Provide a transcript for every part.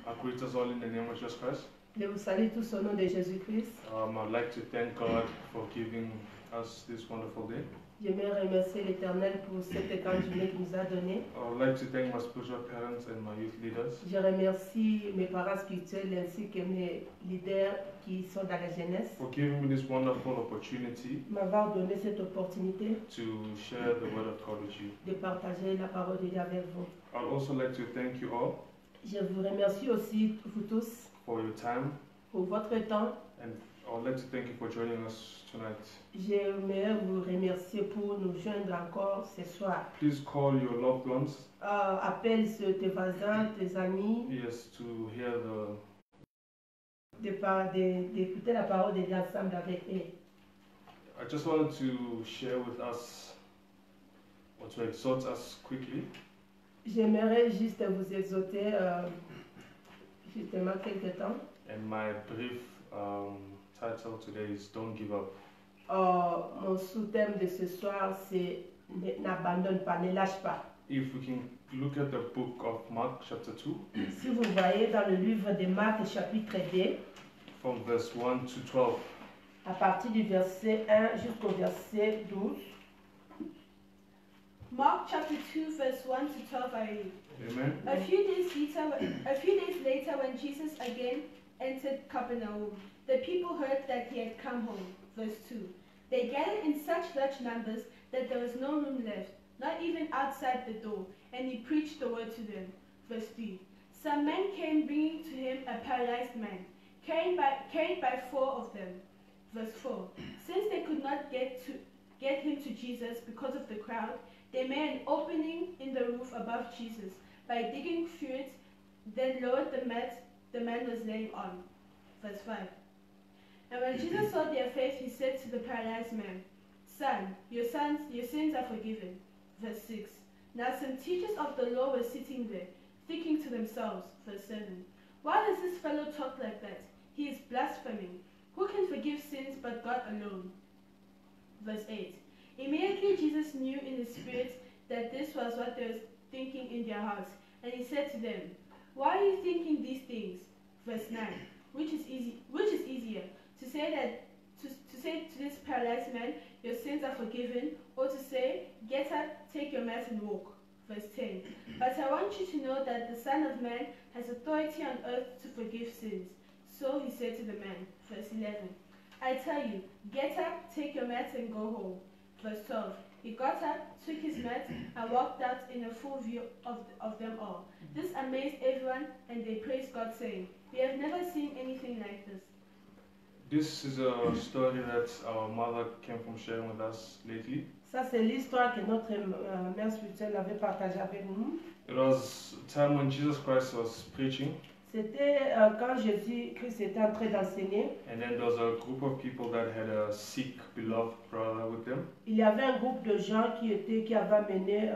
I greet us all in the name of Jesus Christ. Je vous salue tous au nom de Jésus-Christ. I'd like to thank God for giving us this wonderful day. J'aimerais remercier l'Éternel pour cette grande journée qu'il nous a donnée. I would like to thank my spiritual parents and my youth leaders Je remercie mes parents spirituels ainsi que mes leaders qui sont dans la jeunesse. for giving me this wonderful opportunity M'avoir donné cette opportunité to share the word of God with you. de partager la parole de Dieu avec vous. I'd also like to thank you all Je vous remercie aussi, vous tous, for your time, pour votre temps. and I would like to thank you for joining us tonight. J'aimerais vous remercier pour nous joindre encore ce soir. Please call your loved ones, Appelle tes voisins, tes amis, yes, to hear d'écouter la parole de Dieu ensemble avec eux. I just wanted to share with us, or to exhort us quickly, J'aimerais juste vous exhorter justement quelque temps. and my brief title today is Don't Give Up. Mon sous-thème de ce soir, c'est n'abandonne pas, ne lâche pas. If we can look at the book of Mark, chapter 2, Si vous voyez dans le livre de Marc, chapitre 2, from verse 1 to 12. à partir du verset 1 jusqu'au verset 12. Mark chapter 2 verse 1 to 12 I read. Amen. A few days later when Jesus again entered Capernaum, the people heard that he had come home. Verse 2. They gathered in such large numbers that there was no room left, not even outside the door, and he preached the word to them. Verse 3. Some men came bringing to him a paralyzed man, carried by 4 of them. Verse 4. Since they could not get him to Jesus because of the crowd, they made an opening in the roof above Jesus by digging through it, then lowered the mat the man was laying on. Verse 5. And when Jesus saw their faith, he said to the paralyzed man, Son, your sins are forgiven. Verse 6. Now some teachers of the law were sitting there, thinking to themselves, verse 7, why does this fellow talk like that? He is blaspheming. Who can forgive sins but God alone? Verse 8. Immediately Jesus knew in his spirit that this was what they were thinking in their hearts, and he said to them, why are you thinking these things? Verse 9. Which is easier, to say to this paralyzed man, your sins are forgiven, or to say, get up, take your mat and walk? Verse 10. But I want you to know that the Son of Man has authority on earth to forgive sins. So he said to the man, verse 11, I tell you, get up, take your mat and go home. Verse 12. He got up, took his mat, and walked out in a full view of them all. This amazed everyone, and they praised God, saying, we have never seen anything like this. This is a story that our mother came from sharing with us lately. Ça, c'est l'histoire que notre mère spirituelle avait partagée avec nous. It was a time when Jesus Christ was preaching, C'était quand Jésus-Christ était en train d'enseigner. and then there was a group of people that had a sick, beloved brother with them. Il y avait un groupe de gens qui avaient amené,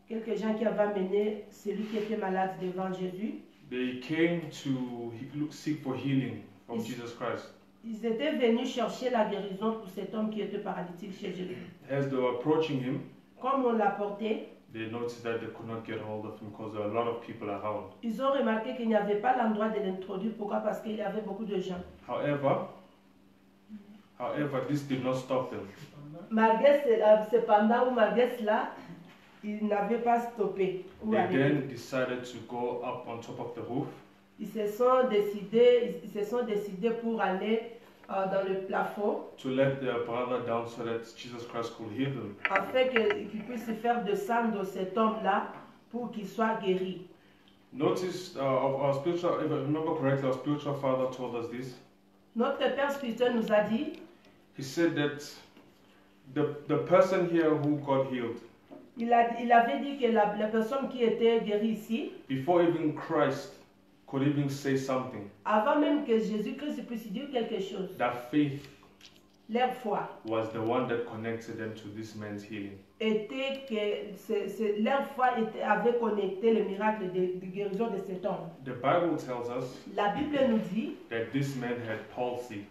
quelques gens qui avaient amené celui qui était malade devant Jésus. They came to seek for healing from Yes. Jesus Christ. Ils étaient venus chercher la guérison pour cet homme qui était paralytique chez Jésus. As they were approaching him, Comme on l'a porté, they noticed that they could not get hold of him because there were a lot of people around. ils ont remarqué qu'il n'y avait pas l'endroit de l'introduire. Pourquoi? Parce qu'il y avait beaucoup de gens. However, this did not stop them. Cependant ou malgré cela, ils n'avaient pas stoppé. They then decided to go up on top of the roof Ils se sont décidés pour aller dans le plafond to let their brother down so that Jesus Christ could heal them. afin qu'ils puissent faire descendre cet homme-là pour qu'il soit guéri. Notice our spiritual, if I remember correctly, our spiritual father told us this. Notre Père spirituel nous a dit, He said that the person here who got healed, il avait dit que la personne qui était guérie ici, before even Christ could even say something, avant même que Jésus-Christ puisse dire quelque chose, that faith leur foi was the one that connected them to this man's healing. était que leur foi avait connecté le miracle de guérison de cet homme. The Bible tells us La Bible nous dit that this man had palsy.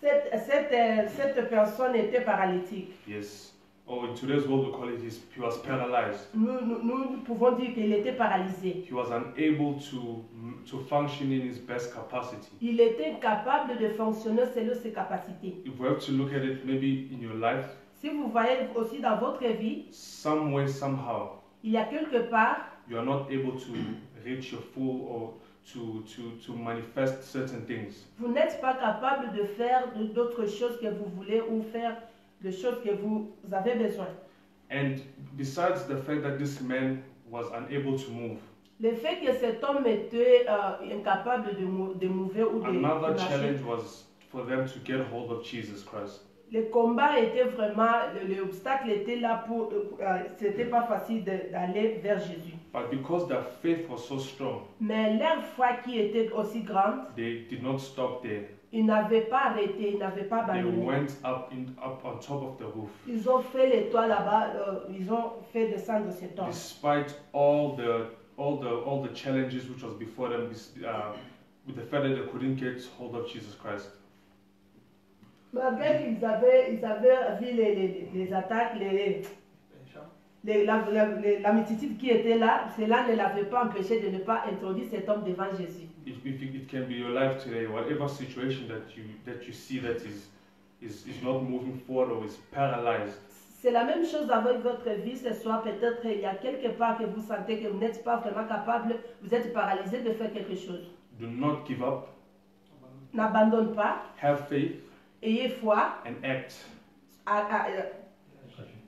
cette personne était paralytique. Yes. or in today's world we call it, he was paralyzed. Nous pouvons dire qu'il était paralysé. He was unable to function in his best capacity. Il était incapable de fonctionner selon ses capacités. If we have to look at it, maybe in your life, Si vous voyez aussi dans votre vie, some way, somehow, il y a quelque part, you are not able to reach your full or to manifest certain things. vous n'êtes pas capable de faire d'autres choses que vous voulez ou faire des choses que vous avez besoin. And besides the fact that this man was unable to move, Le fait que cet homme était incapable de mouver ou de another marcher, challenge was for them to get hold of Jesus Christ. le combat était vraiment, l'obstacle était là pour, c'était pas facile d'aller vers Jésus. But because their faith was so strong, Mais leur foi qui était aussi grande, they did not stop there. ils n'avaient pas arrêté, ils n'avaient pas They abandonné. went up on top of the roof. Ils ont fait les toits là-bas, ils ont fait descendre cet homme. Despite all the challenges which was before them, with the fact that they couldn't get hold of Jesus Christ. Malgré qu'ils avaient vu les attaques, la multitude qui était là, cela ne l'avait pas empêché de ne pas introduire cet homme devant Jésus. If it can be your life today, whatever situation that you see that is not moving forward or is paralyzed, C'est la même chose avec votre vie ce soir. Peut-être il y a quelque part que vous sentez que vous n'êtes pas vraiment capable, vous êtes paralysé de faire quelque chose. do not give up, N'abandonne pas, have faith, ayez foi, and act.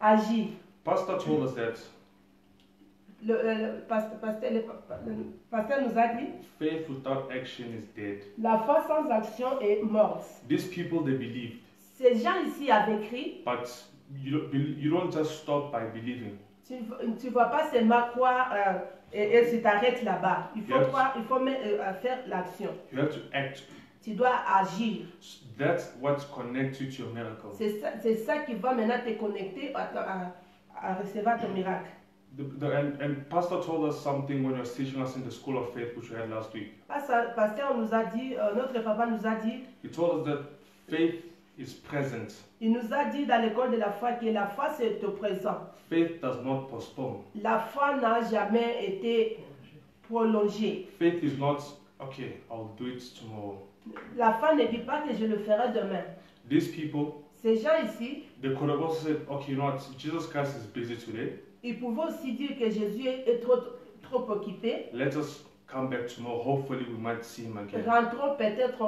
agis. Pastor told us that Le pasteur nous a dit, faith without action is dead. la foi sans action est morte. These people, they believed, Ces gens ici avaient crié. but you don't just stop by believing. Tu ne vas pas seulement croire et tu t'arrêtes là-bas. Il faut Yes. croire, il faut faire l'action. You have to act. Tu dois agir. That's what connects you to your miracle. C'est ça qui va maintenant te connecter à recevoir ton miracle. And Pastor told us something when he was teaching us in the School of Faith, which we had last week. Pasteur nous a dit, notre papa nous a dit, He told us that faith is present. il nous a dit dans l'école de la foi que la foi c'est au présent. Faith does not postpone. La foi n'a jamais été prolongée. Faith is not, okay, I'll do it tomorrow. La foi ne dit pas que je le ferai demain. These people, Ces gens ici, they could have also said, okay, you know what, Jesus Christ is busy today. ils pouvaient aussi dire que Jésus est trop occupé. Let us come back tomorrow. Hopefully we might see him again. Rentrons peut-être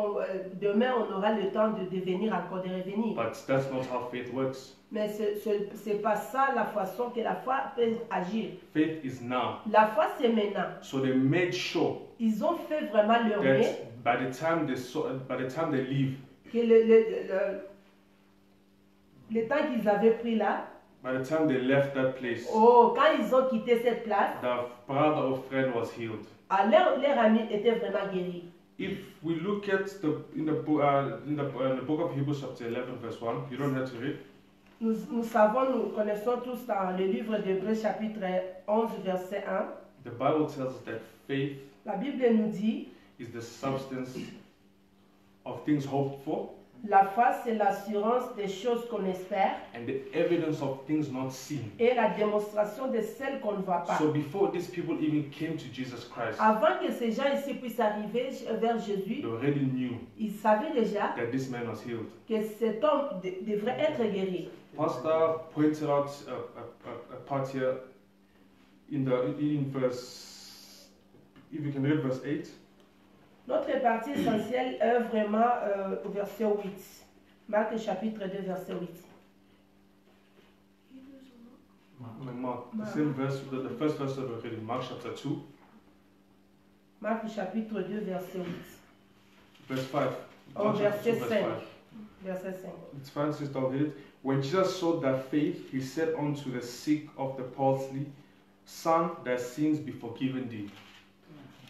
demain, on aura le temps de venir encore, de revenir. But that's not how faith works. Mais c'est pas ça la façon que la foi peut agir. Faith is now. La foi c'est maintenant. So they made sure Ils ont fait vraiment leur mieux that by the time they leave, que le temps qu'ils avaient pris là, by the time they left that place, quand ils ont quitté cette place, the brother or friend was healed. leur ami était vraiment guéri. If we look at in the book of Hebrews chapter 11 verse 1, you don't have to read. Nous savons, nous connaissons tous dans le livre d'Hébreux chapitre 11 verset 1. The Bible tells us that faith La Bible nous dit, is the substance of things hoped for la foi c'est l'assurance des choses qu'on espère and the evidence of things not seen. et la démonstration de celles qu'on ne voit pas. So before these people even came to Jesus Christ, Avant que ces gens ici puissent arriver vers Jésus, they already knew ils savaient déjà that this man was healed. que cet homme devrait être guéri. Pastor pointed out a part here in verse, if you can read verse 8. Notre partie essentielle est vraiment au verset 8. Marc chapitre 2 verset 8. Mark, the same verse, the first verse that we're reading, Mark chapter 2, Marc chapitre 2 verset 8. verse 5. Oh, Mark chapter 2, verset verse 5. 5. Verset 5. It's fine, sister, I'll read it. When Jesus saw their faith, he said unto the sick of the palsy, Son, thy sins be forgiven thee.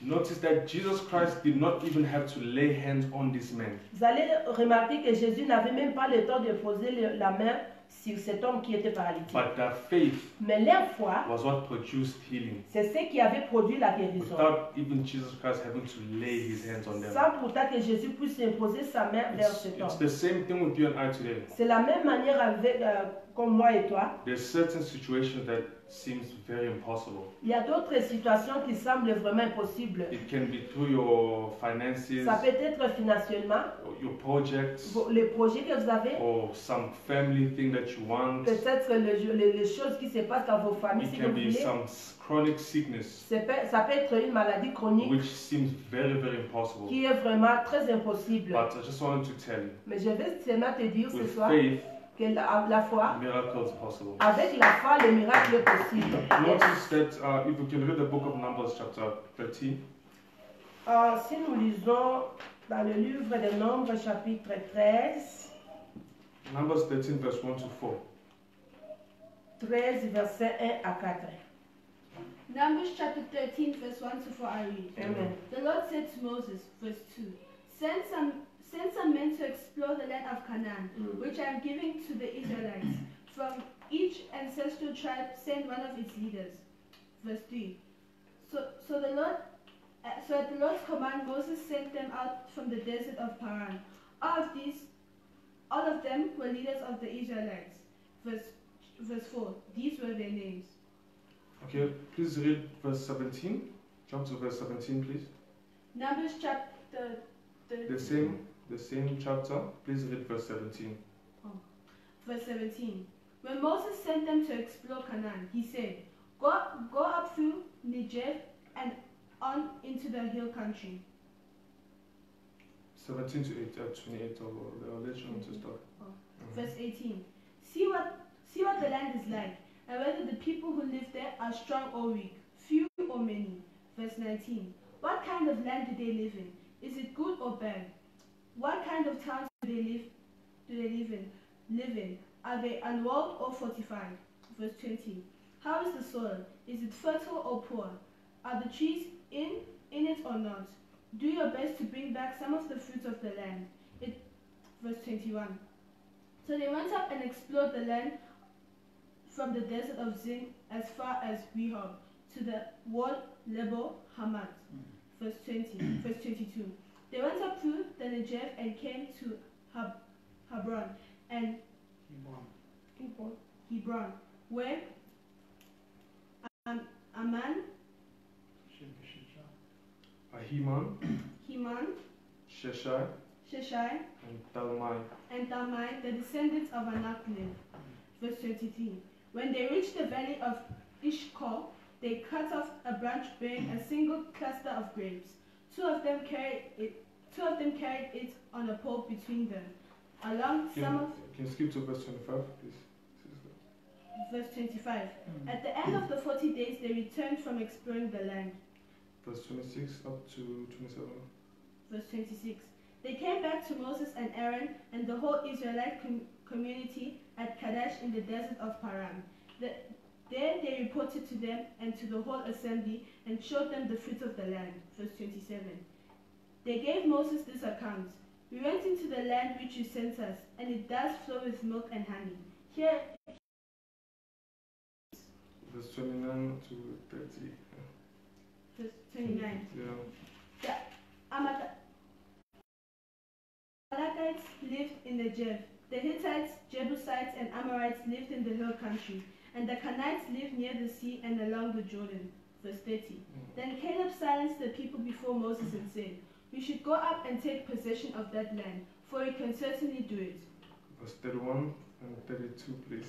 Notice that Jesus Christ did not even have to lay hands on this man. Vous allez remarquer que Jésus n'avait même pas le temps de poser la main sur cet homme qui était paralytique. But their faith Mais leur foi, was what produced healing, c'est ce qui avait produit la guérison. without even Jesus Christ having to lay his hands on them. Sans pourtant que Jésus puisse imposer sa main vers cet It's homme. the same thing with you and I today. C'est la même manière avec, comme moi et toi. There's certain situations that seems very impossible. Il y a d'autres situations qui semblent vraiment impossibles. It can be through your finances, Ça peut être financièrement, or your projects, les projets que vous avez, or some family thing that you want. peut-être les choses qui se passent dans vos familles, It si can vous be voulez. some chronic sickness, Ça peut être une maladie chronique which seems very, very impossible. qui est vraiment très impossible. But I just wanted to tell you, Mais je vais seulement te dire ce with soir faith, que la foi, miracles possible. avec la foi, le miracle est possible. Notice that if you can read the book of Numbers, chapter 13, Si nous lisons dans le livre des Nombres, chapitre 13, Numbers 13, verse 1 to 4. 13, versets 1 à 4. Numbers chapter 13, verse 1 to 4, I read. Amen. The Lord said to Moses, verse 2, Send some men to explore the land of Canaan, which I am giving to the Israelites. From each ancestral tribe, send one of its leaders. Verse 3. So at the Lord's command, Moses sent them out from the desert of Paran. All of them were leaders of the Israelites. Verse 4. These were their names. Okay, please read verse 17. Jump to verse 17, please. Numbers chapter 13. The same chapter. Please read verse 17. Verse 17. When Moses sent them to explore Canaan, he said, Go up through Negev and on into the hill country. 17 to 28 of the legend to start. Verse 18. See what the land is like, and whether the people who live there are strong or weak, few or many. Verse 19. What kind of land do they live in? Is it good or bad? What kind of towns do they live in? Are they unwalled or fortified? Verse 20. How is the soil? Is it fertile or poor? Are the trees in it or not? Do your best to bring back some of the fruits of the land. Verse 21. So they went up and explored the land from the desert of Zin as far as Rehob to the wall Lebo Hamat. Verse 22. They went up through the Negev and came to Hebron, where Heman, Sheshai, and Talmai. the descendants of Anak, lived. Verse 23. When they reached the valley of Ishkol, they cut off a branch bearing a single cluster of grapes. Two of them carried it on a pole between them. Can you skip to verse 25, please? Verse 25. At the end of the 40 days, they returned from exploring the land. Verse 26 up to 27. Verse 26. They came back to Moses and Aaron and the whole Israelite community at Kadesh in the desert of Paran. There they reported to them and to the whole assembly and showed them the fruit of the land. Verse 27. They gave Moses this account. We went into the land which you sent us, and it does flow with milk and honey. Here. Verse 29 to 30. Verse 29. Yeah. The Amalekites lived in Negev. The Hittites, Jebusites, and Amorites lived in the hill country, and the Canaanites lived near the sea and along the Jordan. Verse 30. Then Caleb silenced the people before Moses and said, We should go up and take possession of that land, for we can certainly do it. Verse 31 and 32, please.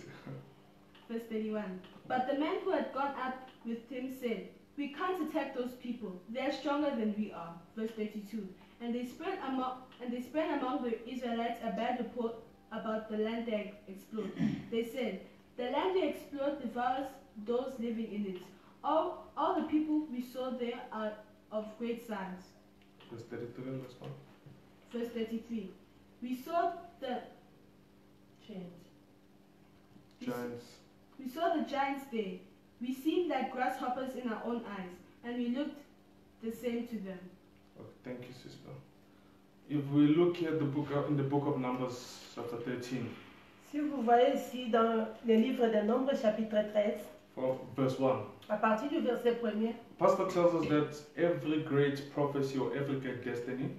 Verse 31. But the men who had gone up with him said, We can't attack those people. They are stronger than we are. Verse 32. And they spread among the Israelites a bad report about the land they explored. They said, The land we explored devours those living in it. All the people we saw there are of great size. Verse 33, last one. Verse 33. We saw the giants. We saw the giants there. We seemed like grasshoppers in our own eyes, and we looked the same to them. Okay, thank you, sister. If we look at in the book of Numbers, chapter 13. Si vous voyez ici dans le livre des Nombres, chapitre 13, from verse 1. à partir du verset 1er, Pastor tells us that every great prophecy or every great destiny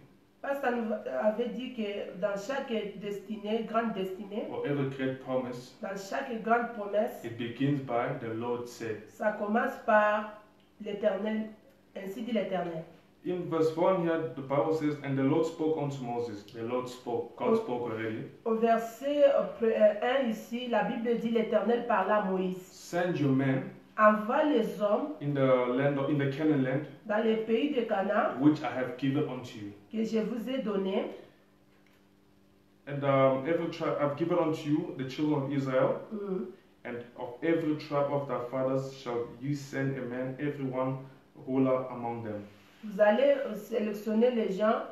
Pasteur nous avait dit que dans chaque destinée, grande destinée, or every great promise, dans chaque grande promesse, it begins by the Lord said. ça commence par l'Éternel, ainsi dit l'Éternel. In verse 1 here, the Bible says, and the Lord spoke unto Moses. The Lord spoke. God spoke already. Au verset 1 ici, la Bible dit l'Éternel parla à Moïse. Send your men Envoie les hommes in the Canaan land, dans les pays de Canaan which I have given unto you. que je vous ai donné. And every tribe I've given unto you, the children of Israel, and of every tribe of their fathers shall you send a man, every one ruler among them. Vous allez sélectionner les gens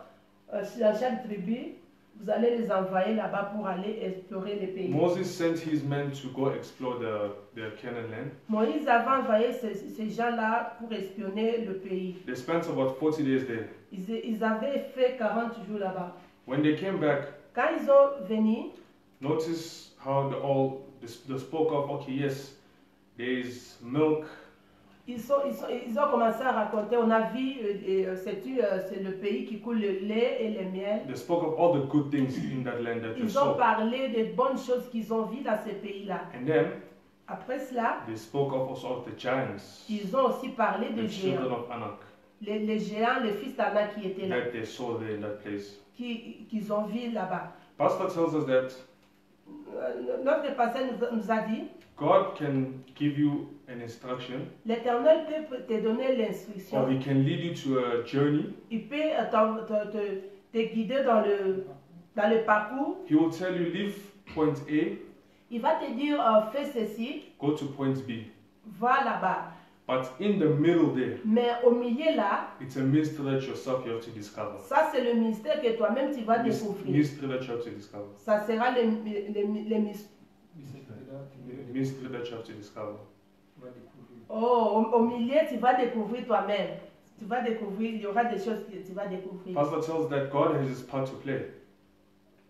dans chaque tribu. Vous allez les envoyer là-bas pour aller explorer les pays. Moses sent his men to go explore the Canaan land. Moïse avait envoyé ces gens-là pour espionner le pays. They spent about 40 days there. Ils avaient fait 40 jours là-bas. When they came back, Quand ils ont venu, notice how they spoke of, okay, yes, there is milk. ils ont commencé à raconter. On a vu, c'est le pays qui coule le lait et le miel. They spoke of all the good things in that land that they Ils ont saw. parlé des bonnes choses qu'ils ont vues dans ces pays-là. And then Après cela, they spoke of also of the giants, ils ont aussi parlé des the children géants. of Anak, Les géants, les fils d'Anak qui étaient là, that they saw there in that place. qu'ils ont vus là-bas. Pastor tells us that Notre pasteur nous a dit, God can give you an instruction, l'Éternel peut te donner l'instruction. or He can lead you to a journey. Il peut te guider dans le parcours. He will tell you, leave point A, Il va te dire, fais ceci, go to point B. va là-bas. But in the middle there, Mais au milieu là, it's a mystery that yourself you have to discover. ça c'est le mystère que toi-même tu vas découvrir. Mystery that you have to discover. Ça sera le mystère. Mystery that you have to discover. Oh, au milieu, tu vas découvrir toi-même. Tu vas découvrir, il y aura des choses que tu vas découvrir. Pastor tells that God has His part to play.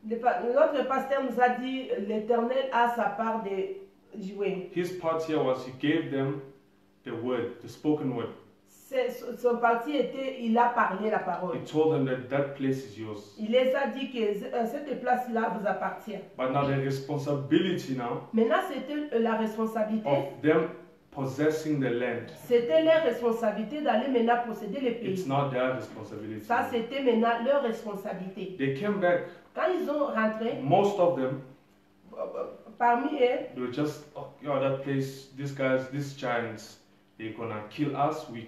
Notre pasteur nous a dit, l'Éternel a sa part de jouer. His part here was He gave them the word, the spoken word. Son parti était, il a parlé la He parole. told them that that place is yours. Il les a dit que cette place-là vous appartient. But now the responsibility now Maintenant, c'était la responsabilité. of them possessing the land, C'était leur responsabilité d'aller maintenant posséder le it's pays. not their responsibility. Ça, c'était maintenant leur responsabilité. They came back, Quand ils ont rentré, most of them, parmi eux, they were just, oh, that place, these guys, these giants, they're gonna kill us, we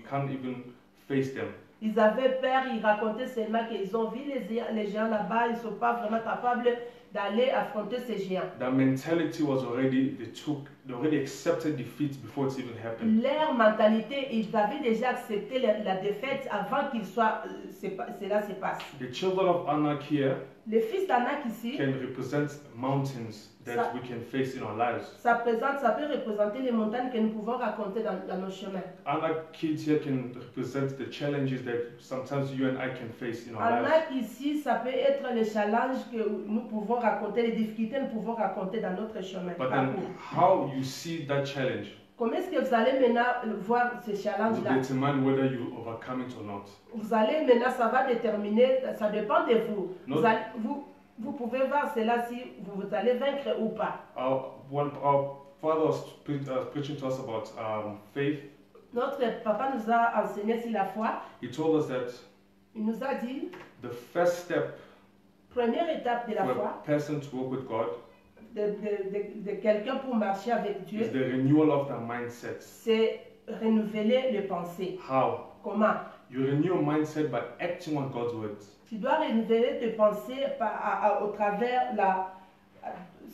can't even face them. ils avaient peur, ils racontaient seulement qu'ils ont vu les géants là-bas, ils ne sont pas vraiment capables d'aller affronter ces géants. That mentality was already, they already accepted defeat before it even happened. Leur mentalité, ils avaient déjà accepté la défaite avant qu'il soit, cela se passe. The children of Anak here Les fils d'Anak ici, can represent mountains that we can face in our lives. ça peut représenter les montagnes que nous pouvons raconter dans nos chemins. Anak kids here can represent the challenges that sometimes you and I can face in our lives. Anak ici, ça peut être les challenges que nous pouvons raconter, les difficultés que nous pouvons raconter dans notre chemin. But then how you see that challenge Comment est-ce que vous allez maintenant voir ces will challenges-là? determine whether you overcome it or not. Vous allez maintenant, ça va déterminer, ça dépend de vous. Non. Vous pouvez voir cela si vous allez vaincre ou pas. Our father was preaching to us about faith. Notre papa nous a enseigné sur la foi. He told us that Il nous a dit, the first step première étape de la for foi, a person to walk with God de quelqu'un pour marcher avec is Dieu, the renewal of their mindset. c'est renouveler les pensées. How? Comment? You renew your mindset by acting on God's words. Tu dois renouveler tes pensées au travers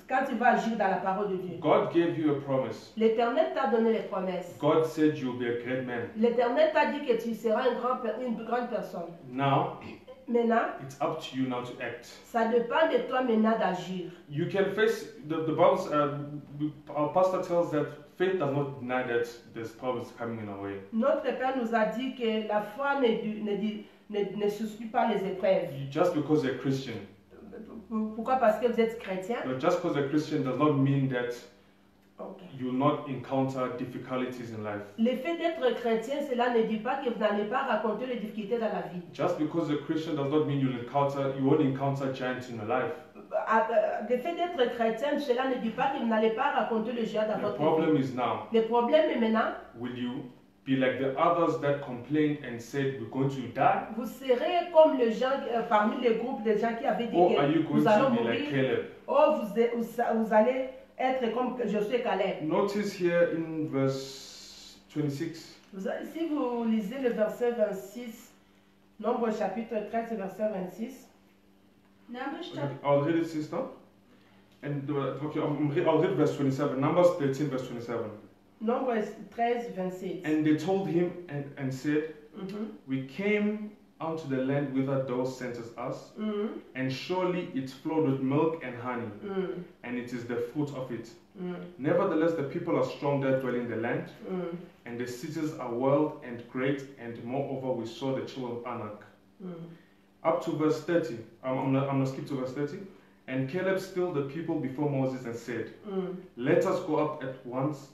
quand tu vas agir dans la parole de Dieu. God gave you a promise. L'Éternel t'a donné les promesses. God said you'll be a great man. L'Éternel t'a dit que tu seras une grande personne. Now, Maintenant, it's up to you now to act. ça dépend de toi maintenant d'agir. You can face the Bible. Our pastor tells that faith does not deny that there's problems coming in our way. Notre Père nous a dit que la foi ne suspend pas les épreuves. Just because you're a Christian Pourquoi? Parce que vous êtes chrétien. But just because a Christian does not mean that Okay. you will not encounter difficulties in life. Le fait d'être chrétien, cela ne dit pas que vous n'allez pas raconter les difficultés dans la vie. Just because a Christian does not mean you won't encounter giants in your life. Le fait d'être chrétien, cela ne dit pas que vous n'allez pas raconter le géant dans The votre problem vie. is now, Le problème est maintenant, will you be like the others that complained and said we're going to die? vous serez comme les gens, parmi les groupes de gens qui avaient dit Or are you que going nous allons to be like mourir, Caleb? vous allez être comme Josué et Caleb. Notice here in verse 26. Si vous lisez le verset 26, Nombre chapitre 13, verset 26. Numbers Okay, chapter I'll read it, sister. And I'll read verse 27. Numbers 13, verse 27. Nombre 13, 26. And they told him and said, Mhm, we came unto the land whither thou sentest us, mhm, and surely it flowed with milk and honey, mhm, and it is the fruit of it. mhm, Nevertheless, the people are strong that dwell in the land, mhm, and the cities are walled and great, and moreover we saw the children of Anak. mhm. Up to verse 30. I'm gonna skip to verse 30. And Caleb stilled the people before Moses and said, Mhm. let us go up at once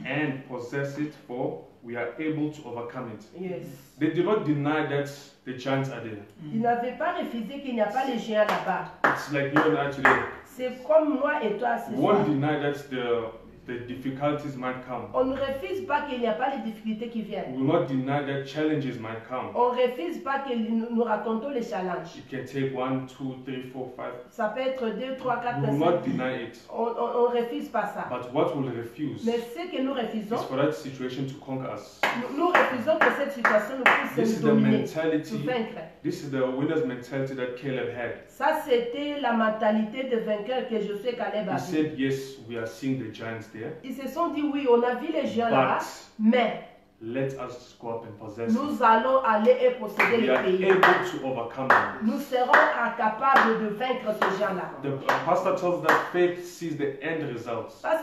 and possess it, for we are able to overcome it. Yes. They did not deny that the giants are there. Il n'avait pas refusé qu'il n'y a pas les géants là-bas. It's like you and I today. C'est comme moi et toi ce We soir. won't deny that the difficulties might come. On ne refuse pas qu'il n'y a pas les difficultés qui We viennent. will not deny that challenges might come. On ne refuse pas que nous racontons les challenges. It can take 1, 2, 3, 4, 5. Ça peut être 2, 3, 4, We 5. will not deny it. On ne refuse pas ça. But what we'll refuse Mais ce que nous refusons, is for that situation to conquer us. nous refusons que cette situation nous This puisse is nous the dominer, nous mentality. vaincre. This is the winner's mentality that Caleb had. Ça, c'était la mentalité de vainqueur que Josué et Caleb He avaient. said, yes, we are seeing the giants there, Ils se sont dit, oui, on a vu les géants là-bas, but mais let us go up and possess it. nous allons aller et posséder We le are pays. able to overcome them. Nous serons capables de vaincre ces gens-là. The pastor tells us that faith sees the end results. Ça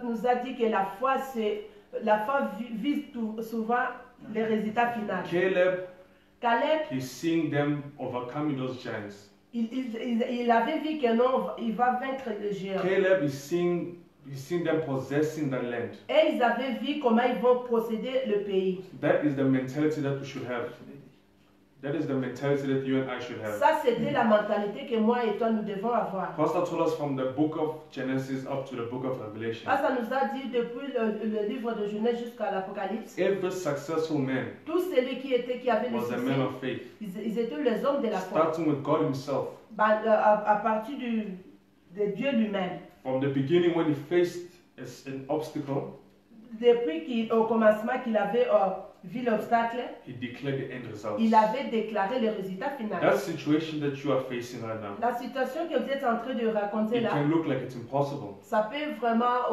nous a dit que la foi vise souvent les résultats finaux. Caleb, He's seeing them overcoming those giants. il avait vu que non, il va vaincre les géants. Caleb is seeing them possessing the land. Et ils avaient vu comment ils vont posséder le pays. That is the mentality that we should have. That is the mentality that you and I should have. Ça, c'était la mentalité que moi et toi, nous devons avoir. Pastor told us from the book of Genesis up to the book of Revelation. Ça nous a dit depuis le livre de Genèse jusqu'à l'Apocalypse, Every successful man tous celui qui avait le was a man succès, of faith. ils étaient les hommes de la foi. Starting with God himself. À partir de Dieu lui-même. From the beginning when he faced an obstacle, Depuis au commencement qu'il avait vu l'obstacle, he declared the end results. il avait déclaré le résultat final. That situation that you are facing right now, La situation que vous êtes en train de raconter it là, can look like it's impossible. ça peut vraiment,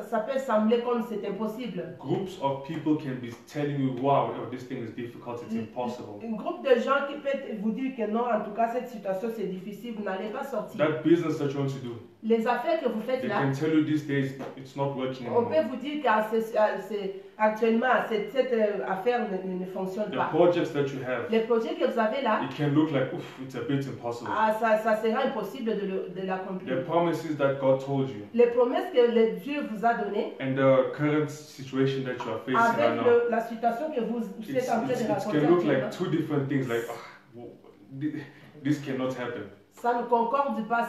ça peut sembler comme c'est impossible. Groups of people can be telling you, wow, oh, this thing is difficult, it's impossible. Un groupe de gens qui peut vous dire que non, en tout cas cette situation c'est difficile, vous n'allez pas sortir. That business that you want to do, Les affaires que vous faites they là, can tell you these days it's not working on peut anymore. vous dire qu'actuellement cette affaire ne fonctionne The pas. projects that you have, Les projets que vous avez là, it can look like, oof, it's a bit impossible. ça sera impossible de l'accomplir. The promises that God told you Les promesses que Dieu vous a données, and the current situation that you are facing right avec now, la situation que vous êtes en train de it raconter can look like actuellement, two different things. Like, this cannot happen. ça ne concorde pas,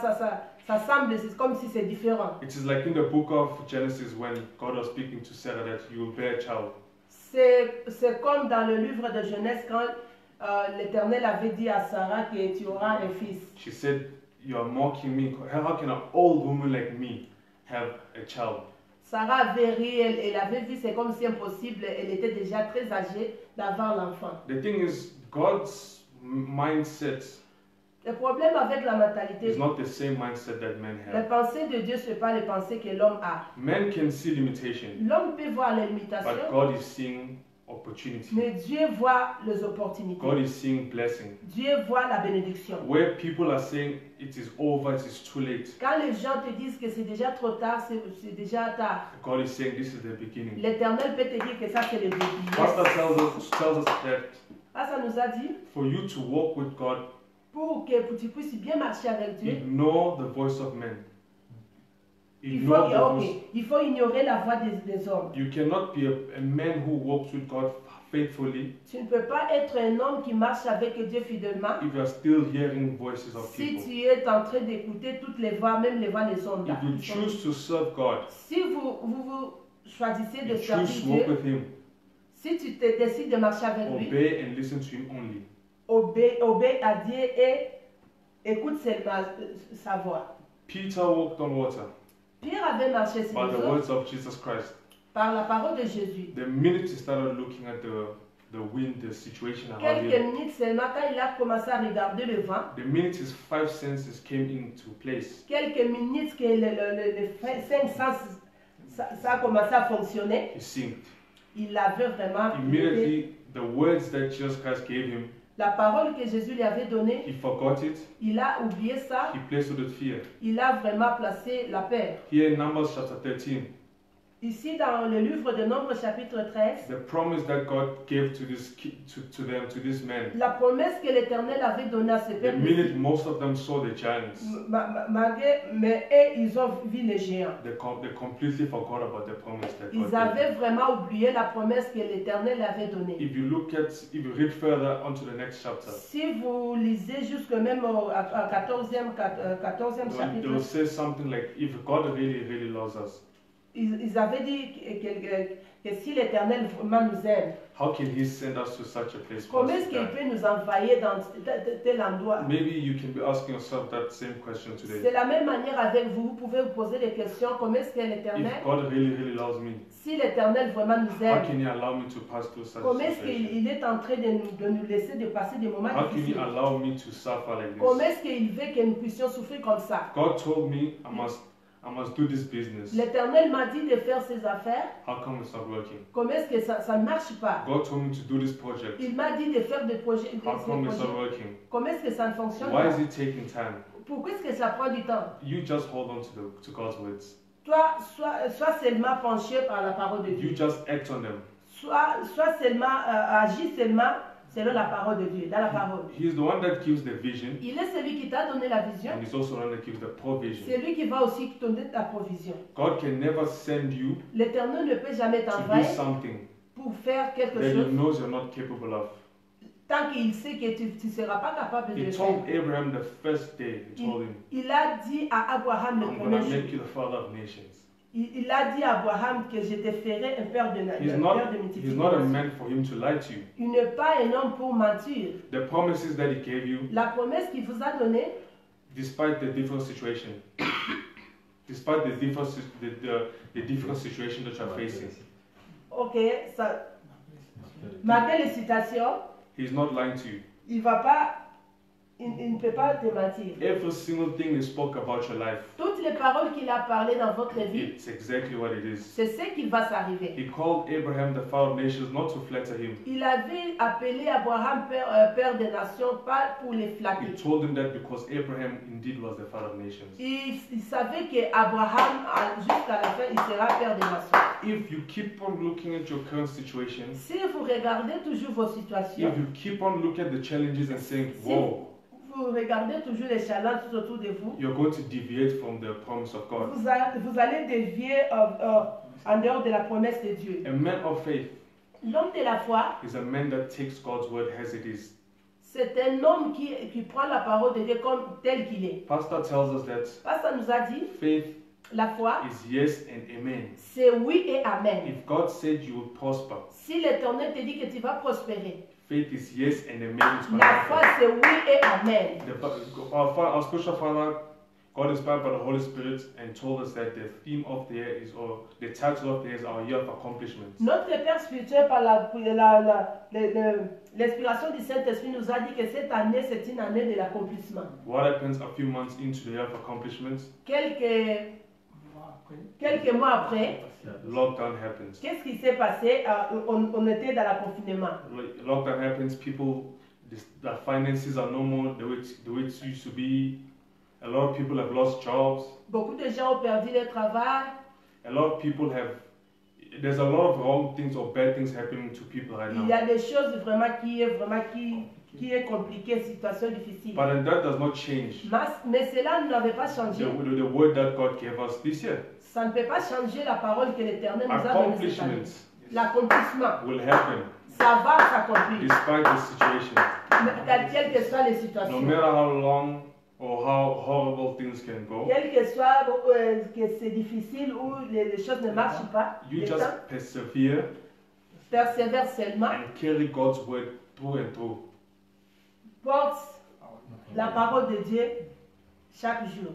ça semble comme si c'est différent. It is like in the book of Genesis when God was speaking to Sarah that you will bear a child. C'est comme dans le livre de Genèse quand l'Éternel avait dit à Sarah que tu auras un fils. She said, you are mocking me. How can an old woman like me have a child? Sarah avait ri, elle avait vu, c'est comme si impossible, elle était déjà très âgée d'avoir l'enfant. The thing is, God's mindset Le problème avec la mentalité, is not the same mindset that men les have. pensées de Dieu, ce n'est pas les pensées que l'homme a. Men can see limitation, L'homme peut voir les but limitations, God is seeing opportunity. mais Dieu voit les opportunités. God is seeing blessing. Dieu voit la bénédiction. Where people are saying it is over, it is too late, Quand les gens te disent que c'est déjà trop tard, c'est déjà tard. God is saying this is the beginning. L'Éternel peut te dire que ça c'est le début. Pastor Yes. tells us that Ah, ça nous a dit, for you to walk with God, pour pour que tu puisses bien marcher avec Dieu, ignore the voice of men. il Ignore faut, the ok, voice. il faut ignorer la voix des hommes. You cannot be a man who walks with God faithfully Tu ne peux pas être un homme qui marche avec Dieu fidèlement if you are still hearing voices of si people. tu es en train d'écouter toutes les voix, même les voix des hommes. If you choose to serve God, Si vous choisissez de you servir choose to walk Dieu, with Him, si tu décides de marcher avec lui, obey and listen to Him only. obéis à Dieu et écoute seulement sa voix. Peter walked on water Pierre avait marché sur by les the eaux words of Jesus Christ. par la parole de Jésus. The minute he started looking at the wind, the situation around Quelques him, minutes seulement, quand il a commencé à regarder le vent, the minute his five senses came into place, quelques minutes que les cinq sens, ça a commencé à fonctionner, he sinked. il avait vraiment Immediately, the words that Jesus Christ gave him, la parole que Jésus lui avait donnée, he forgot it, il a oublié ça, he placed it with fear. il a vraiment placé la peur. Here in Numbers chapter 13, Ici, dans le livre de Nombres, chapitre 13, the promise that God gave to these men, la promesse que l'Éternel avait donnée à ce the peuple, minute most of them saw the giants, mais eux, ils ont vu les géants. they completely forgot about the promise that God Ils gave. avaient vraiment oublié la promesse que l'Éternel avait donnée. If you read further onto the next chapter, Si vous lisez jusque même au 14e they chapitre, will say something like, if God really, really loves us, ils avaient dit que si l'Éternel vraiment nous aime, how can He send us to such a place? comment est-ce qu'il peut nous envoyer dans tel endroit? Maybe you can be asking yourself that same question C'est today. la même manière avec vous, vous pouvez vous poser des questions. Comment est-ce que If l'Éternel, God really, really loves me, si l'Éternel vraiment nous how aime, can He allow me to pass through such comment a est-ce situation? qu'il est en train de nous laisser de passer des moments How can He difficiles? allow me to suffer like Comment this? est-ce qu'il veut que nous puissions souffrir comme ça? God told me I must do this business. L'Éternel m'a dit de faire ses affaires. How come it's not working? Comment est-ce que ça ne marche pas? God told me to do this project. Il m'a dit de faire des projets. How come it's not working? Comment est-ce que ça ne fonctionne Why pas? is it taking time? Pourquoi est-ce que ça prend du temps? You just hold on to God's words. Toi, sois seulement penché par la parole de You Dieu. just act on them. Sois seulement, agis seulement selon la parole de Dieu, dans la parole. He's the one that gives the vision, Il est celui qui t'a donné la vision. and He's also the one that gives the provision. C'est lui qui va aussi te donner ta provision. God can never send you L'Éternel ne peut jamais to do t'envoyer something pour faire quelque that He chose knows you're not capable of. tant qu'il sait que tu ne seras pas capable de He le faire. told Abraham the first day, He told him, Il a dit à Abraham le I'm premier going to jour, make you the father of nations. il a dit à Abraham que je te ferai un père de He's not a multiplication. man for him to lie to you. Il n'est pas un homme pour mentir. The promises that He gave you, La promesse qu'il vous a donnée, despite the different situation, despite the different situation that you're facing, ok, ça, malgré les situations, He's not lying to you. il va pas, il ne peut pas te mentir. Every single thing He spoke about your life, Toutes les paroles qu'il a parlé dans votre vie, it's exactly what it is. c'est ce qui va s'arriver. He called Abraham the father of nations not to flatter him. Il avait appelé Abraham père des nations, pas pour les He flatter. told him that because Abraham indeed was the father of nations. Il savait qu'Abraham, jusqu'à la fin, il sera père des nations. If you keep on looking at your current situation, Si vous regardez toujours vos situations, if you keep on looking at the challenges and saying, whoa, vous regardez toujours les challenges autour de vous, you're going to deviate from the promise of God. vous allez dévier en dehors de la promesse de Dieu. A man of faith L'homme de la foi, is a man that takes God's word as it is. c'est un homme qui prend la parole de Dieu comme tel qu'il est. Pastor tells us that Pasteur nous a dit, faith la foi, is yes and amen. c'est oui et amen. If God said you will prosper, Si l'Éternel te dit que tu vas prospérer, faith is yes and amen. It's going to la foi, happen. c'est oui et amen. Our spiritual father, God inspired by the Holy Spirit, and told us that the theme of the year is, or the title of the year is our year of accomplishments. Notre Père spirituel, par l'inspiration du Saint-Esprit, nous a dit que cette année, c'est une année de l'accomplissement. What happens a few months into the year of accomplishments? Quelques mois après, Lockdown happens. qu'est-ce qui s'est passé? On était dans le confinement. Lockdown happens. People, their finances are no more the way it used to be. A lot of people have lost jobs. Beaucoup de gens ont perdu leur travail. A lot of people have there's a lot of wrong things or bad things happening to people right Il y now. a des choses vraiment qui est compliqué, situation difficile. But then that does not change Mais cela n'avait pas the changé. word that God gave us this year. Ça ne peut pas changer la parole que l'Éternel nous a donnée cette année. Accomplishments L'accomplissement, will happen ça va s'accomplir. despite the situation. Quelles que soient les No situations. matter how long or how horrible things can go, Quel que soit que c'est difficile ou les choses ne marchent pas, you les just temps persevere persévère seulement, and carry God's word through and through. porte la parole de Dieu chaque jour.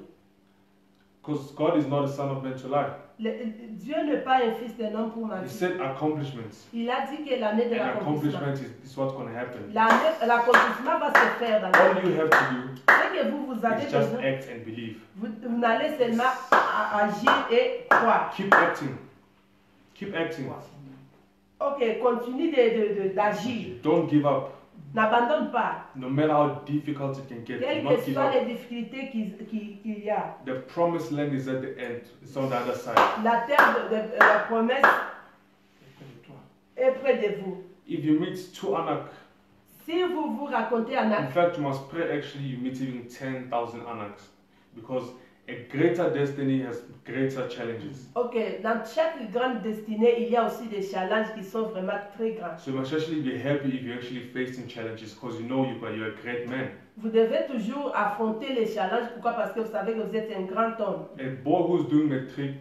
Because God is not a son of man to lie. Dieu n'est pas un fils d'un homme pour He mentir. said accomplishments. Il a dit que l'année de And l'accomplissement. accomplishment is what's going to happen. L'accomplissement va se faire dans All l'année. you have to do Ce que vous avez is just besoin, act and believe. vous n'allez seulement agir et croire. Keep acting. Keep acting. Ok, continue d'agir. Don't give up. N'abandonne pas. No matter how difficult it can get, do Quelles not que give soient up. les difficultés qu'il y a. The promised land is at the end. It's on the other side. La terre de la promesse est près de vous. If you meet two Anak, Si vous vous racontez un in acte, fact, you must pray actually you meet even 10,000 Anaks. Because a greater destiny has greater challenges. ok, dans chaque grande destinée, il y a aussi des challenges qui sont vraiment très grands. So you must actually be happy if you're actually facing challenges because you know you're a great man. Vous devez toujours affronter les challenges. Pourquoi? Parce que vous savez que vous êtes un grand homme. A boy who's doing matric,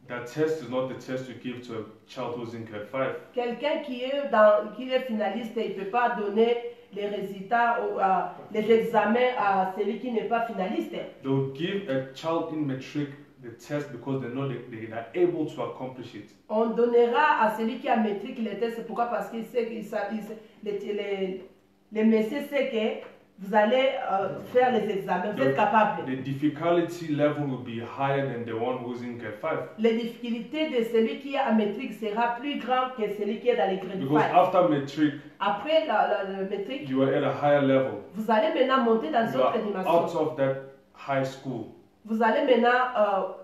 that test is not the test you give to a child who's in grade 5. Quelqu'un qui est finaliste, il ne peut pas donner les résultats, les examens à celui qui n'est pas finaliste. They'll give a child in matric the test because they know they are able to accomplish it. On donnera à celui qui a maîtrise les tests. Pourquoi? Parce qu'il sait que les messieurs savent que vous allez faire les examens, vous êtes capable. The difficulty level will be higher than the one who's in grade 5. Les difficultés de celui qui a maîtrise sera plus grand que celui qui est dans les grades Because 5. after matric, Après le maîtrise, you are at a higher level. vous allez maintenant monter dans une You autre are dimension. out of that high school. Vous allez maintenant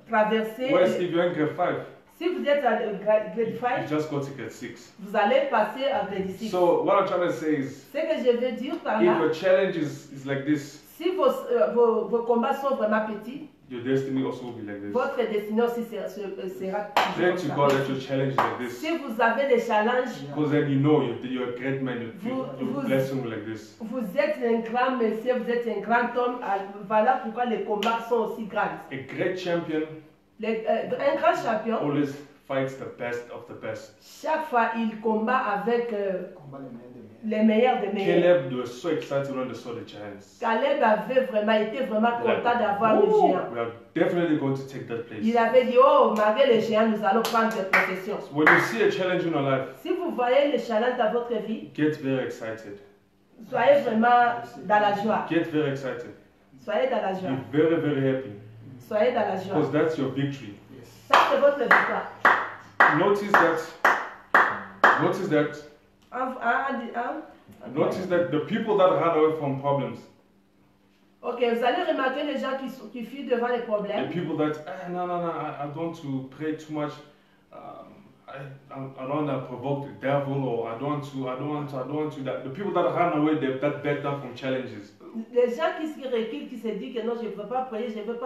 traverser. Whereas if you're in grade 5, Si vous êtes à grade you 5, just go to grade 6. vous allez passer à grade 6. So what I'm trying to say is, Ce que je veux dire par if là, your challenge is like this, si vos combats sont vraiment petits, your destiny also will be like this. votre destinée aussi sera Pray toujours to comme God ça. that your challenge is like this. Si vous avez des challenges, Because then you know you're a great man. Your Vous- blessing will like this. vous êtes un grand monsieur, vous êtes un grand homme. Voilà pourquoi les combats sont aussi grands. A great champion Un grand champion, always fights the best of the best. chaque fois il combat avec les meilleurs des meilleurs. Caleb was so excited when they saw the giants. Caleb avait vraiment été vraiment They're like, content d'avoir le "Woo, géant. we are definitely going to take that place. Il avait dit, oh, malgré les géants, nous allons prendre des possessions. When you see a challenge in your life, Si vous voyez les challenges dans votre vie, get very excited. soyez vraiment dans la joie. Get very excited. Soyez dans la Be joie. very, very happy. Soyez dans la joie. Because that's your victory. Ça, c'est votre victoire. Notice that the people that run away from problems, Ok, vous allez remarquer les gens qui fuient devant les the problèmes. people that, no, I don't want to pray too much. I don't want to provoke the devil, or I don't want to. That the people that run away, that back down from challenges. Les gens qui se reculent, qui se disent que non, je ne veux pas prier, je ne veux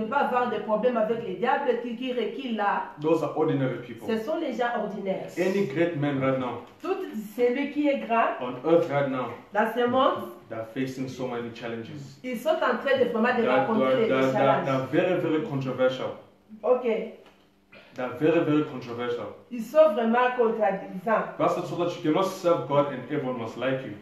pas avoir de problèmes avec les diables, qui reculent là, Those are ordinary people. ce sont les gens ordinaires. Any great man right now Tout celui qui est grand on earth right now, dans ce monde, they're facing so many challenges. ils sont en train de vraiment de They're rencontrer des challenges. very, very controversial. Ok, They're very, very controversial. ils sont vraiment contradisants. Pastor told us you cannot serve God and everyone must like you.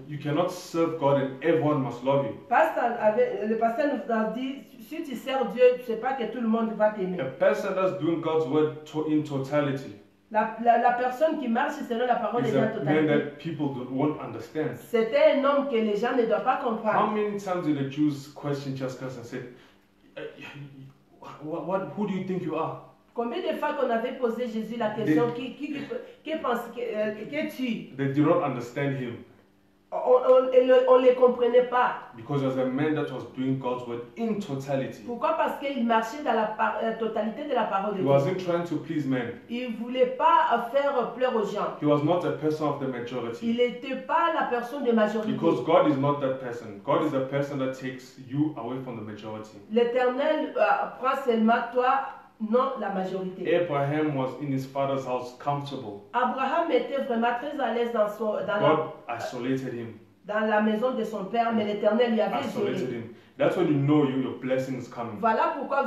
You cannot serve God and everyone must love you. Le pasteur nous a dit, si tu sers Dieu, je ne sais pas que tout le monde va t'aimer. A person that's doing God's word in totality La personne qui marche selon la parole de is Dieu en a man totalité, that people won't understand. c'était un homme que les gens ne doivent pas How comprendre. many times did the Jews question Jesus and said, who do you think you are? Combien de fois qu'on avait posé Jésus la question, qui pense que tu? They do not understand him. on ne les comprenait pas. Because he was a man that was doing God's word in totality. Pourquoi? Parce qu'il marchait dans la totalité de la parole de He Dieu. wasn't trying to please men. Il ne voulait pas faire pleurer aux gens. He was not a person of the majority. Il n'était pas la personne de majorité. Because God is not that person. God is a person that takes you away from the majority. L'Éternel prend seulement toi, non la majorité. Abraham was in his father's house comfortable. Abraham était vraiment très à l'aise God isolated him. dans la maison de son père, mais l'Éternel lui avait Isolated isolé. him. That's when you know your blessing is coming. Voilà pourquoi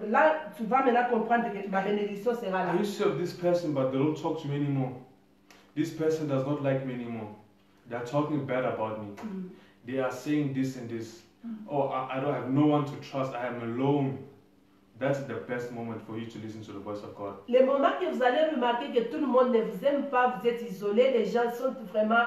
là tu vas maintenant comprendre que ma bénédiction sera là. I used to have this person, but they don't talk to me anymore. This person does not like me anymore. They are talking bad about me. They are saying this and this. Oh, I don't have no one to trust. I am alone. That's the best moment for you to listen to the voice of God. Le moment que vous allez remarquer que tout le monde ne vous aime pas, vous êtes isolé, les gens sont vraiment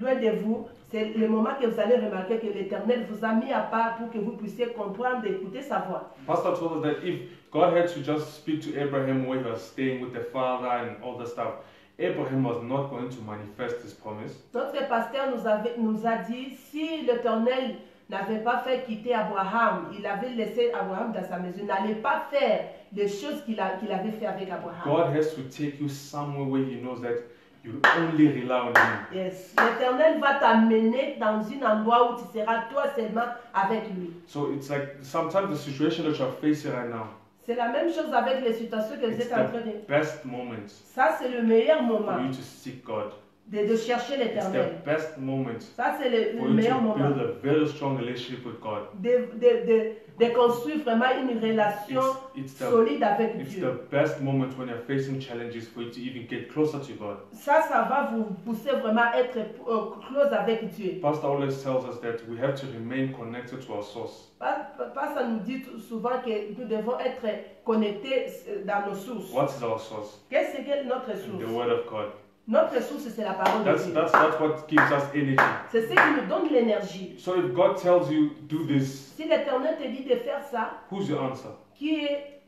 loin de vous, c'est le moment que vous allez remarquer que l'Éternel vous a mis à part pour que vous puissiez comprendre et écouter sa voix. Pastor told us that if God had to just speak to Abraham where he was staying with the father and all the stuff, Abraham was not going to manifest his promise. Notre pasteur nous a dit, si l'Éternel n'avait pas fait quitter Abraham, il avait laissé Abraham dans sa maison, il n'allait pas faire les choses qu'il avait fait avec Abraham. God has to take you somewhere where he knows that you only rely on him. Yes. L'Éternel va t'amener dans un endroit où tu seras toi seulement avec lui. So it's like sometimes the situation that you're facing right now, C'est la même chose avec les situations que vous it's êtes en train de... the best moment Ça, c'est le meilleur moment for you to seek God. de chercher It's l'Éternel. the best moment Ça, c'est le for you meilleur to moment build a very strong relationship with God. de construire vraiment une relation It's solide avec It's Dieu. the best moment when you're facing challenges for you to even get closer to God. Ça va vous pousser vraiment à être close avec Dieu. Pastor always tells us that we have to remain connected to our source. Pas ça nous dit souvent que nous devons être connectés dans nos sources. What is our source? Qu'est-ce que notre The source? Word of God. Notre source, c'est la parole de Dieu. That's what gives us energy. C'est ce qui nous donne l'énergie. So if God tells you do this, Si l'Éternel te dit de faire ça, who's your answer? qui est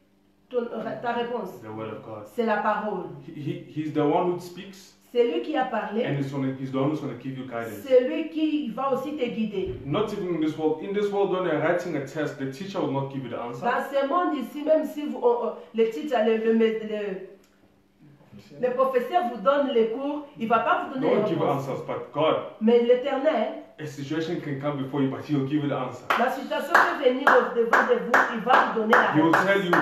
ta réponse? The Word of God. C'est la parole. He's the one who speaks, C'est lui qui a parlé. and he's the one who's going to give you guidance. C'est lui qui va aussi te guider. Not even in this world. In this world, when you're writing a test, the teacher will not give you the answer. Dans ce monde ici, même si le professeur vous donne les cours, il ne va pas vous donner No les one give you réponses. answers, but God, Mais l'Éternel, a situation can come before you, but He'll give you the answer. la situation peut venir devant de vous, il va vous donner la He will réponse. tell you,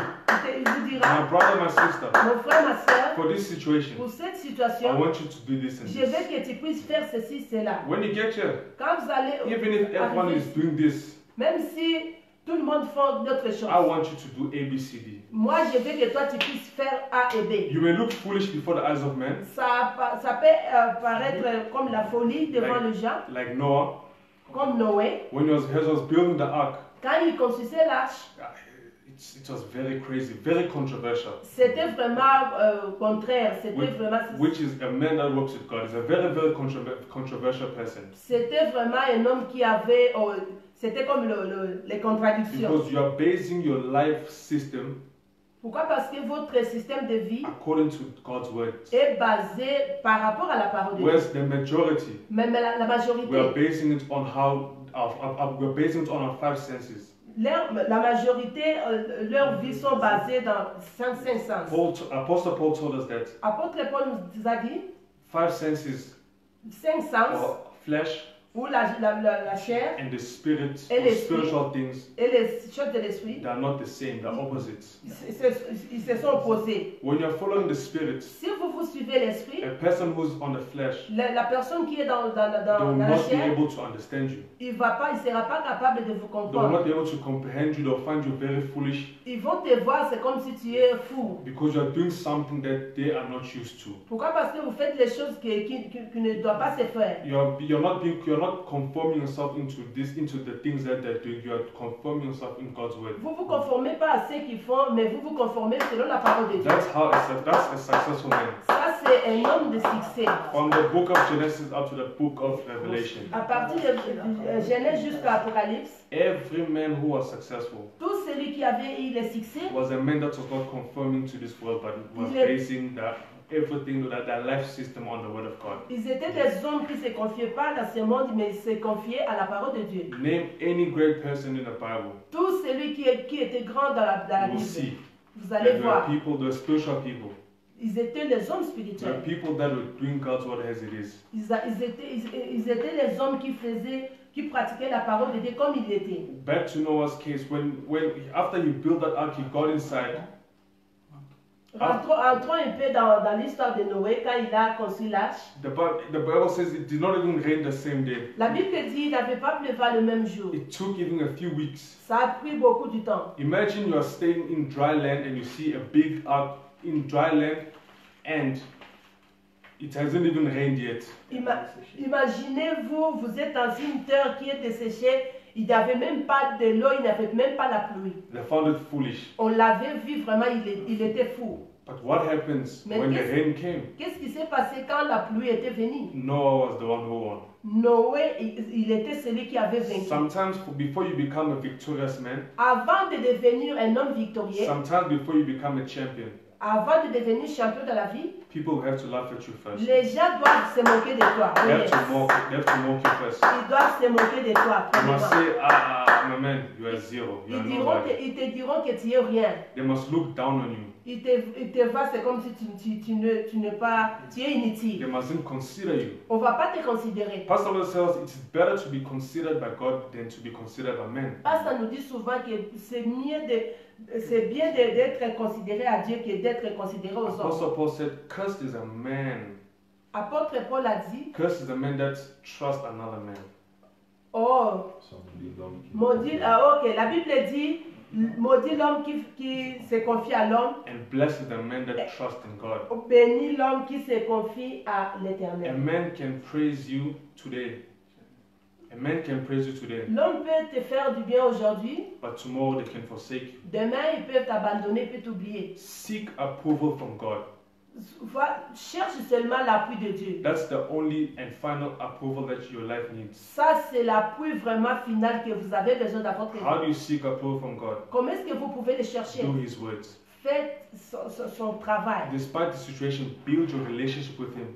Il vous my dira, brother, my sister, mon frère, ma soeur, for this situation, pour cette I situation, want you to do this and je veux this. que tu puisses faire ceci, cela. When you get here, Quand vous allez even if everyone arriver, is doing this, même si tout le monde fait d'autres choses, I want you to do A, B, C, D. moi je veux que toi tu puisses faire A et B. You may look foolish before the eyes of men, Ça peut paraître comme la folie devant les gens, like Noah, comme Noé. when he was building the ark. Quand il construisait l'arche, It was very crazy, very controversial. c'était vraiment contraire. C'était vraiment, Which is a man that works with God. Is a very, very controversial person. c'était vraiment un homme qui avait, c'était comme les contradictions. Because you are basing your life system Pourquoi? Parce que votre système de vie according to God's word. est basé par rapport à la parole de Dieu. Whereas the majority, Mais la majorité, we are basing it on we're basing it on our five senses. la majorité, leurs vies sont basées dans cinq sens. Apostle Paul told us that Apôtre Paul nous a dit, 5 senses 5 sens, are flesh où la chair and the spirit, Et or l'esprit. spiritual things, et les choses de l'esprit, they are not the same, they're opposites. ils se sont opposés. When you're following the spirit, Si vous suivez l'esprit, a person who's on the flesh, la personne qui est dans they will la not be chair, able to understand you. il ne sera pas capable de vous They will comprendre. not be able to comprehend you. They'll find you very foolish Ils vont te voir, c'est comme si tu es fou. because you are doing something that they are not used to. Pourquoi? Parce que vous faites les choses qui ne doivent pas se faire. You're not conforming yourself into the things that they're doing. You are conforming yourself in God's word. Vous ne vous conformez pas à ce qu'ils font, mais vous vous conformez selon la parole de Dieu. That's a successful man. Ça, c'est un homme de succès. From the book of Genesis up to the book of Revelation, À partir de Genèse jusqu'à Apocalypse, every man who was successful tout celui qui avait eu le succès, was a man that was not conforming to this world, but was Il est- basing everything, their life system on the Word of God. Ils étaient des hommes qui ne se confiaient pas dans ce monde, mais se confiaient à la parole de Dieu. Name any great person in the Bible. Tout celui qui était grand dans la You will Bible, see. vous allez There voir. are people, there are spiritual people. Ils étaient les hommes There are spirituels. people that were doing God's word as it is. Ils étaient les hommes qui pratiquaient la parole de Dieu comme il était. Back to Noah's case, when after you built that ark, you got inside. Entrons un peu dans l'histoire de Noé quand il a construit l'arche. The Bible says it did not even rain the same day. La Bible dit qu'il n'avait pas pleuvé le même jour. It took even a few weeks. Ça a pris beaucoup de temps. Imagine you are staying in dry land and you see a big ark in dry land and it hasn't even rained yet. Imaginez-vous, vous êtes dans une terre qui est desséchée, il n'y avait même pas de l'eau, il n'y avait même pas la pluie. They found it foolish. On l'avait vu vraiment, il était fou. But what happens Mais when the rain came? Qu'est-ce qui s'est passé quand la pluie était venue? Noah was the one who won. Noé, il était celui qui avait vaincu. Sometimes before you become a victorious man, Avant de devenir un homme victorieux, sometimes before you become a champion, avant de devenir champion de la vie, people have to laugh at you first. les gens doivent se moquer de toi. They have Yes. to mock you first. Ils doivent se moquer de toi. They must premièrement. say, my man, you are zero. You are nobody. Ils te diront que tu es rien. They must look down on you. Ils te voient, c'est comme si tu n'es pas, tu es They inutile. mustn't consider you. On va pas te considérer. Pastor Lord says it is better to be considered by God than to be considered by men. Pasteur nous dit souvent que c'est bien d'être considéré à Dieu que d'être considéré aux hommes. Apostle Paul said, cursed is a man. Apôtre Paul a dit, Cursed is a man that trusts another man. oh, maudit, ok, la Bible dit, maudit l'homme qui se confie à l'homme, And blessed is the man that trusts in God. béni l'homme qui se confie à A l'Éternel. man can praise you today. A man can praise you today, L'homme peut te faire du bien aujourd'hui, but tomorrow they can forsake you. demain il peut t'abandonner, il peut t'oublier. Seek approval from God. Cherche seulement l'appui de Dieu. That's the only and final approval that your life needs. Ça, c'est l'appui vraiment final que vous avez besoin dans votre How vie. do you seek approval from God? Comment est-ce que vous pouvez le chercher? Do His words. Faites son travail. Despite the situation, build your relationship with Him.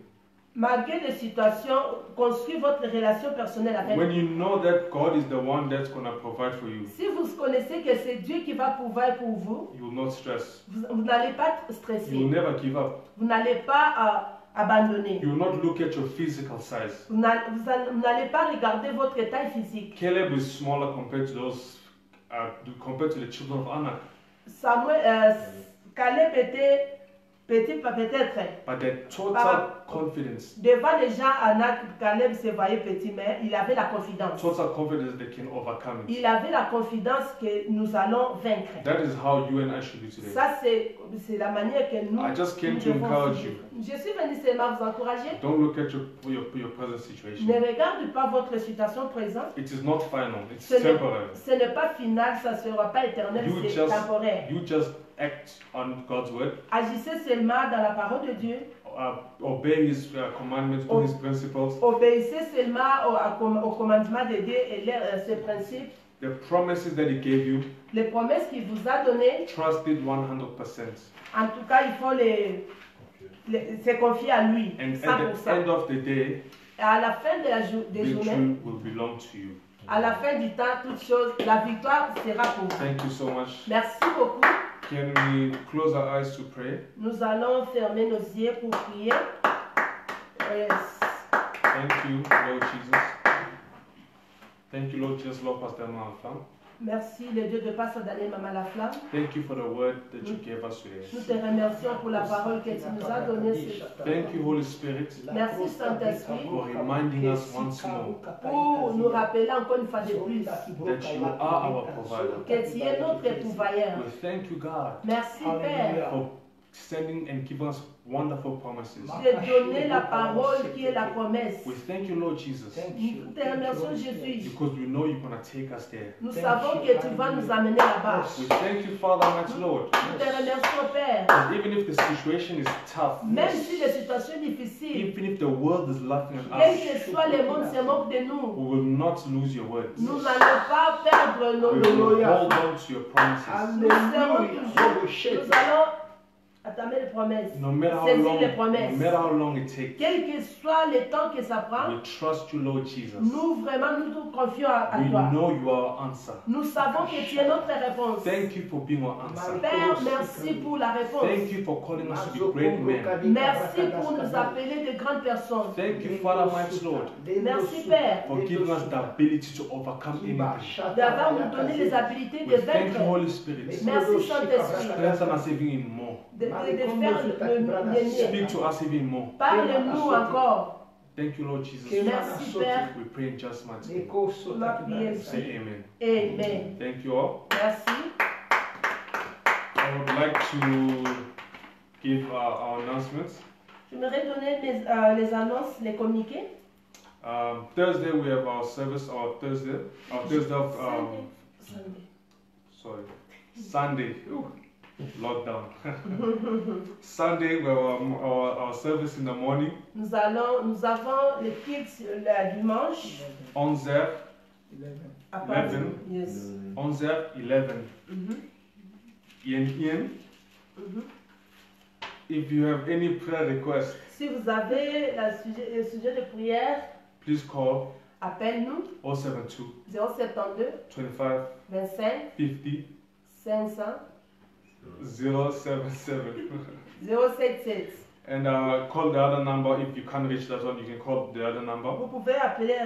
Malgré les situations, construisez votre relation personnelle avec When lui. you know that God is the one that's going to provide for you, Si vous connaissez que c'est Dieu qui va pouvoir pour vous, you will not stress. vous n'allez pas You will stresser. never give up. Vous n'allez pas abandonner. You will not look at your physical size. Vous n'allez pas regarder votre taille physique. Caleb is smaller compared to compared to the children of Anak. Caleb était petit, peut-être. But the total confidence, Devant les gens, Anak, Caleb se voyait petit, mais il avait la confidence. total confidence they can overcome it. Il avait la confidence que nous allons vaincre. That is how you and I should be today. Ça, c'est la manière que nous, I just came nous to devons encourage suivre. you. Je suis venu seulement vous encourager. Don't look at your present situation. Ne regarde pas votre situation présente. It is not final. It's Ce n'est- temporary. Ce n'est pas final, ça ne sera pas éternel, You c'est temporaire. just act on God's word, Agissez seulement dans la parole de Dieu. obey His commandments, do His principles. Obéissez seulement au commandement de Dieu et ses principes. The promises that He gave you, Les promesses qu'il vous a données, trust it 100%. en tout cas, il faut se confier à lui, And at the 100%. end of the day, Et à la fin de des journées, victory will belong to you. à la fin du temps, toute chose, la victoire sera pour vous. Thank you so much. Merci beaucoup. Can we close our eyes to pray? Nous allons fermer nos yeux pour prier. Thank you, Lord Jesus. Thank you, Lord Jesus, Lord Pastor Malfam. Merci, le Dieu de Pasteur Daniel Mama la Flamme. Thank you for the word that you gave us today. Nous te remercions pour la parole que tu nous as donnée. Thank you, Holy Spirit, Merci, Saint-Esprit, for reminding us once more pour nous rappeler encore une fois de plus that you are our provider. que tu es notre pourvoyeur. We thank you, God, Merci, Père, for sending and giving us wonderful promises. de donner la parole qui est la promesse. We thank you, Lord Jesus, Nous te remercions, Jésus. because we know you're going to take us there. Nous savons que tu vas nous amener là-bas. We thank you, Father, much, Lord, Nous te remercions, Père. that even if the situation is tough, Même si les situations difficiles, even if the world is laughing at quel us, que soit le monde se moque de nous, we will not lose your words. nous n'allons pas perdre We nos will loyaux. hold on to your promises. Nous serons toujours, nous allons Attendez les promesses. No matter how Saisis long, les no promesses. matter how long it takes, Quel que soit le temps que ça prend, we trust you, Lord Jesus. nous vraiment nous confions à We toi. know you are our answer. Nous savons que tu es notre réponse. Thank you for being our answer. Père, merci pour la réponse. Thank you for calling us to be great men. Merci pour nous appeler de grandes personnes. Thank you, Father, mighty Lord, Merci Père for giving us the ability to overcome anything. d'avoir nous donné les habilités de We thank you, vaincre. Holy Spirit. Merci Saint-Esprit Strengthen us even more. de faire le Speak mien. to us even more. Parle-nous encore. Thank you, Lord Jesus. Merci Père. We pray in just mighty name. Ma prière. Say amen. Amen. Thank you all. Merci. I would like to give our announcements. J'aimerais donner les annonces, les communiqués. Thursday we have our service. Our Thursday of Sunday. Ooh, lockdown. Sunday we have our service in the morning. Nous avons le culte le dimanche. 11h, À partir. 11. Yes. 11h, 11. Ian. If you have any prayer requests, Si vous avez le sujet de prière, please call appelle-nous 072 072 25 25 50 500 077. 077. And call the other number. If you can't reach that one, you can call the other number. Vous pouvez appeler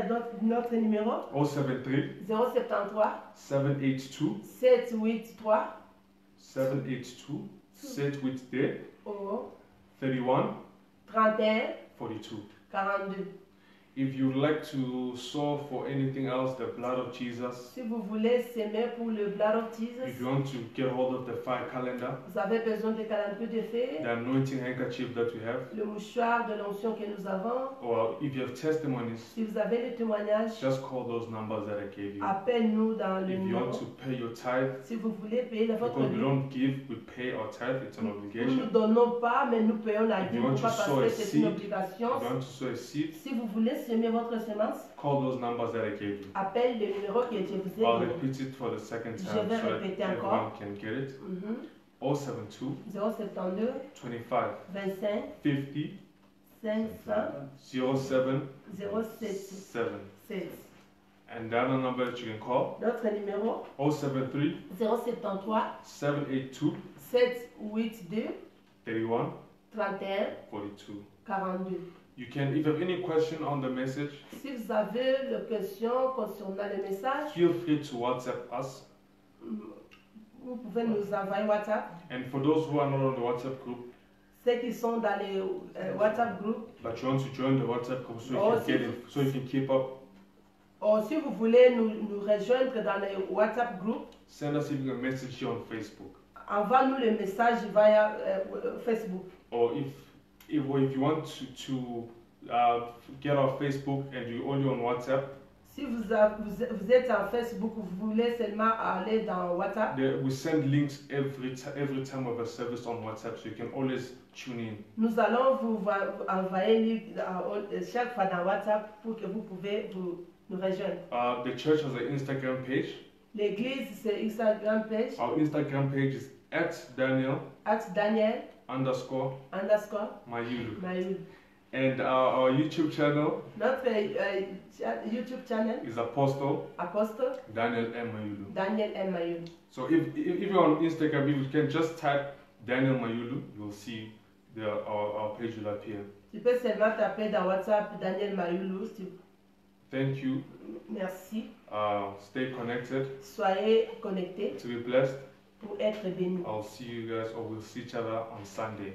notre numéro 073 073 782 783 782 783 oh, 31 31 42. 42. If you'd like to sow for anything else, the blood of Jesus. Si vous voulez s'aimer pour le blood of If Jesus, you want to get hold of the fire calendar, vous avez besoin de calendrier de fée, the anointing handkerchief that we have, le mouchoir de l'onction que nous avons. or if you have testimonies, Si vous avez le témoignage, just call those numbers that I gave you. appelle-nous dans le If you numéro. want to pay your tithe, Si vous voulez payer votre because we dîme, don't give, we pay our tithe, it's an nous ne obligation. donnons pas, mais nous payons la If you dîme. want Pourquoi? to Parce sow que a c'est seed, une obligation. If you want to sow a seed, Si vous voulez semer votre semence, call those numbers that I gave you. appelle le numéro que je vous ai I'll donné. repeat it for the second Je time vais so that répéter everyone encore. can get it. 072 072 25 25 50 500 07 077. 7. And the other number that you can call, Notre numéro 073 073 782 782 31 31 42. 42. You can, if you have any question on the message, Si vous avez des questions concernant le message, feel free to WhatsApp us. vous pouvez nous envoyer WhatsApp. And for those who are not on the WhatsApp group, Ceux qui sont dans les WhatsApp group, but you want to join the WhatsApp group so you Oh, can get it, so you can keep up, ou si vous voulez nous rejoindre dans les WhatsApp group, send us even a message here on Facebook. envoie-nous le message via Facebook. Or if you want to get our Facebook and you're only on WhatsApp, Si vous êtes en Facebook, vous voulez seulement aller dans WhatsApp, we send links every time we have a service on WhatsApp, so you can always tune in. nous allons vous envoyer chaque fois dans WhatsApp pour que vous pouvez nous rejoindre. The church has an Instagram page. L'église, c'est Instagram page, Our Instagram page is @Daniel_Mayulu. @Daniel_Mayulu. And our YouTube channel Notre YouTube channel, is Apostle Apostle Daniel M. Mayulu. Daniel M. Mayulu. So if you're on Instagram, if you can just type Daniel Mayulu, you'll see our page will appear. Tu peux seulement taper dans WhatsApp Daniel Mayulu. Thank you. Merci. Stay connected. Soyez connectés To be blessed. pour être bénis. I'll see you guys, or we'll see each other on Sunday.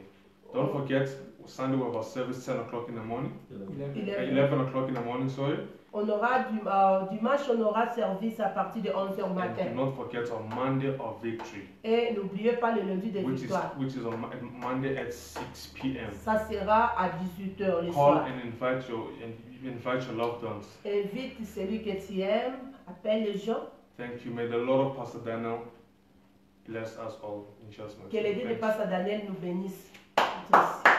Don't forget, Sunday we have our service 10 o'clock in the morning. 11 o'clock in the morning, sorry. On aura dimanche, on aura service à partir de 11h And matin. do not forget our Monday of victory, Et n'oubliez pas le lundi de which victoire. is on Monday at 6 p.m. Ça sera à 18h le Call soir. and invite your loved ones. Invite celui que tu aimes, appelle les gens. Thank you. May the Lord of Pastor Daniel bless us all in Jesus' name. Que les dieux de Thanks. Pasteur Daniel nous bénissent. Tous.